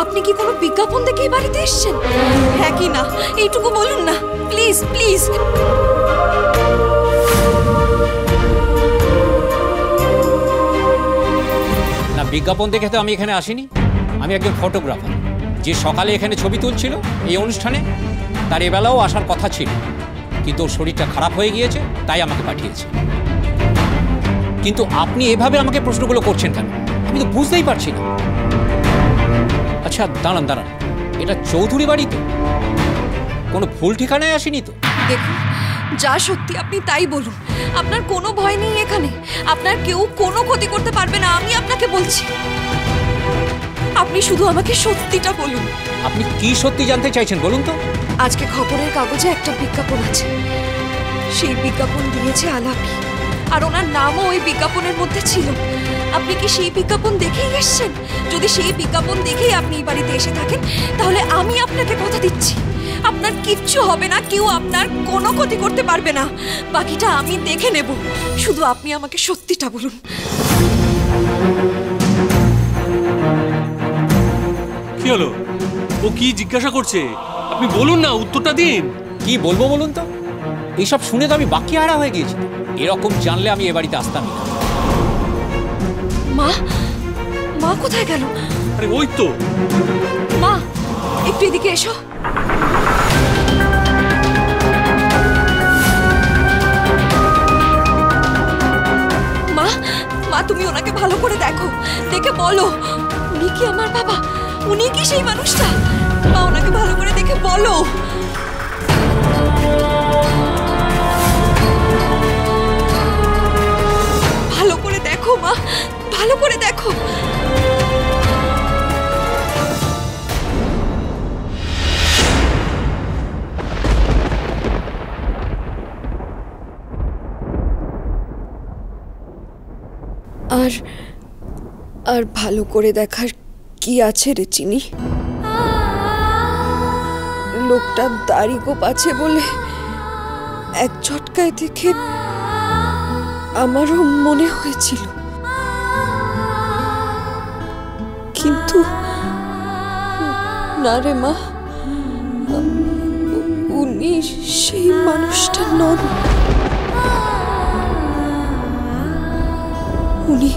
আপনি কি কোনো বিজ্ঞাপন দেখে এই বাড়িতে এসেছেন? হ্যাঁ কি না এইটুকু বলুন না প্লিজ প্লিজ। না, বিজ্ঞাপন দেখে তো আমি এখানে আসিনি। আমি একজন ফটোগ্রাফার, যে সকালে এখানে ছবি তুলছিল এই অনুষ্ঠানে, তার এবেলাও আসার কথা ছিল, কিন্তু ওর শরীরটা খারাপ হয়ে গিয়েছে, তাই আমাকে পাঠিয়েছে। কিন্তু আপনি এভাবে আমাকে প্রশ্নগুলো করছেন কেন? আমি তো বুঝতেই পারছি না। আচ্ছা দাঁড়ান দাঁড়ান, এটা চৌধুরী বাড়ি তো? কোনো ভুল ঠিকানায় আসেনি তো? দেখুন, যা সত্যি আপনি তাই বলুন। আপনার কোনো ভয় নেই এখানে, আপনার কেউ কোনো ক্ষতি করতে পারবে না, আমি আপনাকে বলছি। আপনি শুধু আমাকে সত্যিটা বলুন। আপনি কি সত্যি জানতে চাইছেন বলুন তো? আজকে খবরের কাগজে একটা বিজ্ঞাপন আছে, সেই বিজ্ঞাপন দিয়েছে আলাপি, আর ওনার নামও ওই বিজ্ঞাপনের মধ্যে ছিল। আপনি কি সেই বিজ্ঞাপন দেখেই এসেছেন? যদি সেই বিজ্ঞাপন দেখেই আপনি এই বাড়িতে এসে থাকেন, তাহলে আমি আপনাকে কথা দিচ্ছি আপনার কিচ্ছু হবে না, কেউ আপনার কোনো ক্ষতি করতে পারবে না। বাকিটা আমি দেখে নেব, শুধু আপনি আমাকে সত্যিটা বলুন। কি হলো? ও কি জিজ্ঞাসা করছে? আপনি বলুন না, উত্তরটা দিন। কি বলবো বলুন তো? এইসব শুনে তো আমি বাকি হারা হয়ে গিয়েছি। এরকম জানলে আমি এ বাড়িতে আসতামই না। মা, মা কোথায় গেল? আরে ওই তো। মা, একটু এদিকে এসো। মা, মা তুমি ওনাকে ভালো করে দেখো, দেখে বলো উনি কি আমার বাবা? উনি কি সেই মানুষটা? মা ওনাকে ভালো করে দেখে বলো। ভালো করে দেখো মা, ভালো করে দেখো। আর আর ভালো করে দেখার কি আছে রে চিনি? লোকটা দাড়ি গোপ আছে বলে এক ঝটকায় দেখে আমারও মনে হয়েছিল, কিন্তু না রে মা, উনি সেই মানুষটা নন। উনি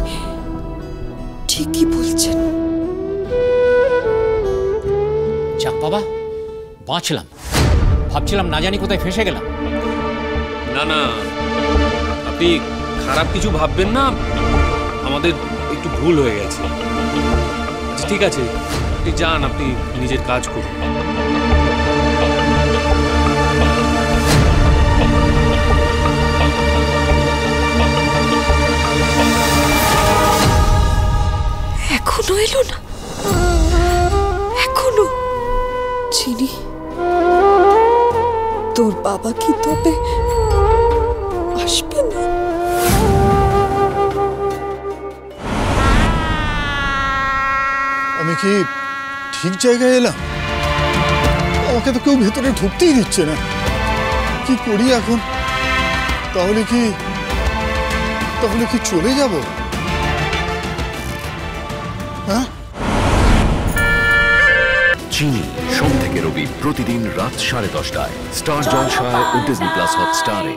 ঠিকই বলছেন। যাক বাবা, বাঁচলাম। ভাবছিলাম না জানি কোথায় ফেঁসে গেলাম। না না, আপনি খারাপ কিছু ভাববেন না, আমাদের একটু ভুল হয়ে গেছে। আচ্ছা ঠিক আছে, আপনি যান, আপনি নিজের কাজ করুন। এখনো এলো না? এখনো? চিনি, তোর বাবা কি তবে আসবে না? আমি কি ঠিক জায়গায় এলাম? আমাকে তো কেউ ভেতরে ঢুকতেই দিচ্ছে না। কি করি এখন? তাহলে কি চলে যাব? হ্যাঁ, চিনি সোম থেকে রবি প্রতিদিন রাত 10:30টায় স্টার জলসায় ও ডিজনি প্লাস হটস্টারে।